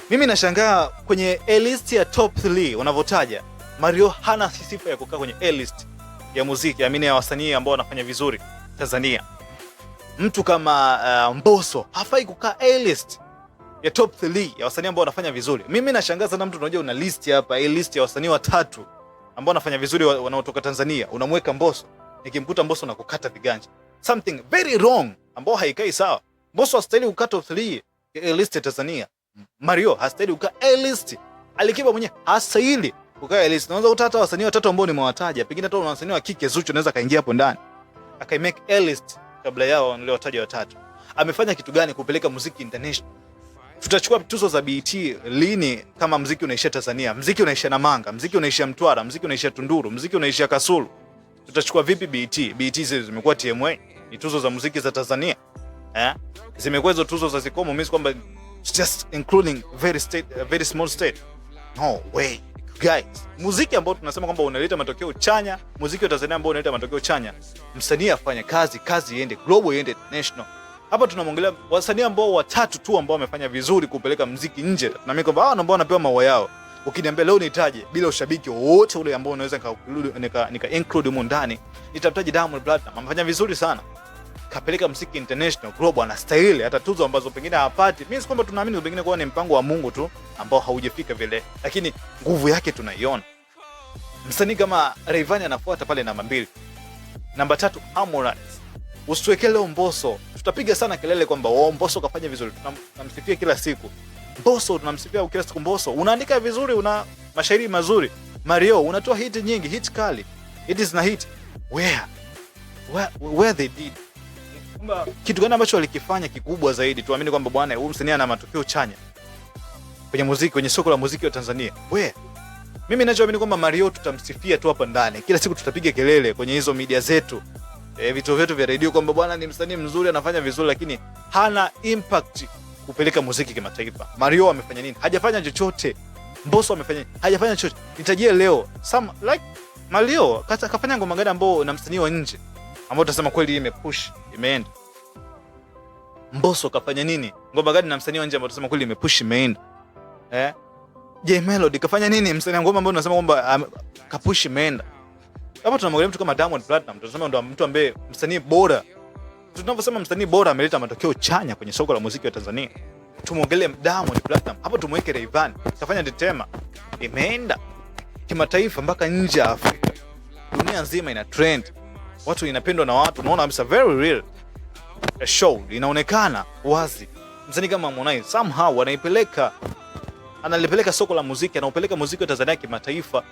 Mimi nashangaa kwenye A-list ya top 3 unavotaja, Mario hana sifa ya kukaa kwenye A-list ya muziki, amini ya wasanii ambao wanafanya vizuri Tanzania. Mtu kama Mbosso hafai kukaa A-list ya top 3 ya wasanii ambao wanafanya vizuri. Mimi nashangaa sana mtu unajua una list hapa, A-list ya wasanii watatu ambao wanafanya vizuri wanaotoka Tanzania, unamweka Mbosso. Nikimkuta Mbosso na kukata viganja. Something very wrong ambao haikai sawa. Mbosso hastahili kukaa top 3 ya A-list ya Tanzania. Mario hastahili kukaa A-list. Alikiba mwenyewe hastahili kukaa A-list. Unaweza kuta hata wasanii watatu ambao nimewataja, pengine hata wasanii wa kike Zuchu anaweza kaingia hapo ndani akai make A-list kabla yao niliowataja watatu. Amefanya kitu gani kupeleka muziki international? Tutachukua tuzo za BET lini kama muziki unaishia Tanzania? Muziki unaishia Namanga, muziki unaishia Mtwara, muziki unaishia Tunduru, muziki unaishia Kasulu. Tutachukua vipi BET? BET zimekuwa TMA, ni tuzo za muziki za Tanzania. Zimekuwa hizo tuzo za Zikomo, mimi kwamba just including very small state. No way. Guys, muziki ambao tunasema kwamba unaleta matokeo chanya, muziki wa Tanzania ambao unaleta matokeo chanya, msanii afanye kazi iende global, iende national. Hapa tunamwongelea wasanii ambao watatu tu ambao wamefanya vizuri kupeleka muziki nje. Na mimi kwamba ambao wanapewa maua yao. Ukiniambia leo nitaje bila ushabiki wote ule ambao unaweza nika include humo ndani, nitamtaja Diamond Platnumz. Amefanya vizuri sana. Kapeleka muziki international, global, anastahili hata tuzo ambazo pengine hapati. Mimi si kwamba tunaamini pengine kwa ni mpango wa Mungu tu ambao haujafika vile, lakini nguvu yake tunaiona. Msanii kama Rayvanny anafuata pale namba 2. Namba 3 Harmonize. Usituwekee leo Mbosso. Tutapiga sana kelele kwamba Mbosso kafanya vizuri. Tunamsifia kila siku. Mbosso tunamsifia kila siku Mbosso. Unaandika vizuri, una mashairi mazuri. Mario unatoa hit nyingi, hit kali. It is na hit. Where they did. Kitu gani ambacho walikifanya kikubwa zaidi tuamini kwamba bwana huyu msanii ana matokeo chanya kwenye muziki, kwenye soko la muziki wa Tanzania? Mimi ninachoamini kwamba Mario tutamsifia tu hapa ndani. Kila siku tutapiga kelele kwenye hizo media zetu, vituo vyetu vya radio kwamba bwana ni msanii mzuri, anafanya vizuri, lakini hana impact kupeleka muziki kimataifa. Mario amefanya nini? Hajafanya chochote. Mbosso amefanya nini? Hajafanya chochote. Nitajie leo Mario kafanya ngoma gani ambao na msanii wa nje ambao tutasema kweli imepush, imeenda? Mbosso kafanya nini? Ngoma gani na msanii wa nje ambao tutasema kweli imepush, imeenda? J Melody kafanya nini? Msanii ngoma ambao tunasema kwamba kapush, imeenda. Hapo tunamwangalia mtu kama Diamond Platnumz, tunasema ndo mtu ambaye msanii bora. Tunaposema msanii bora ameleta matokeo chanya kwenye soko la muziki wa Tanzania, tumwongelee Diamond Platnumz. Hapo tumweke Rayvanny, kafanya tetema, imeenda kimataifa mpaka nje ya Afrika. Dunia nzima ina trend. Watu inapendwa na watu, unaona kabisa very real. A show inaonekana wazi. Msanii kama Harmonize somehow analipeleka soko la muziki, anaupeleka muziki wa Tanzania kimataifa.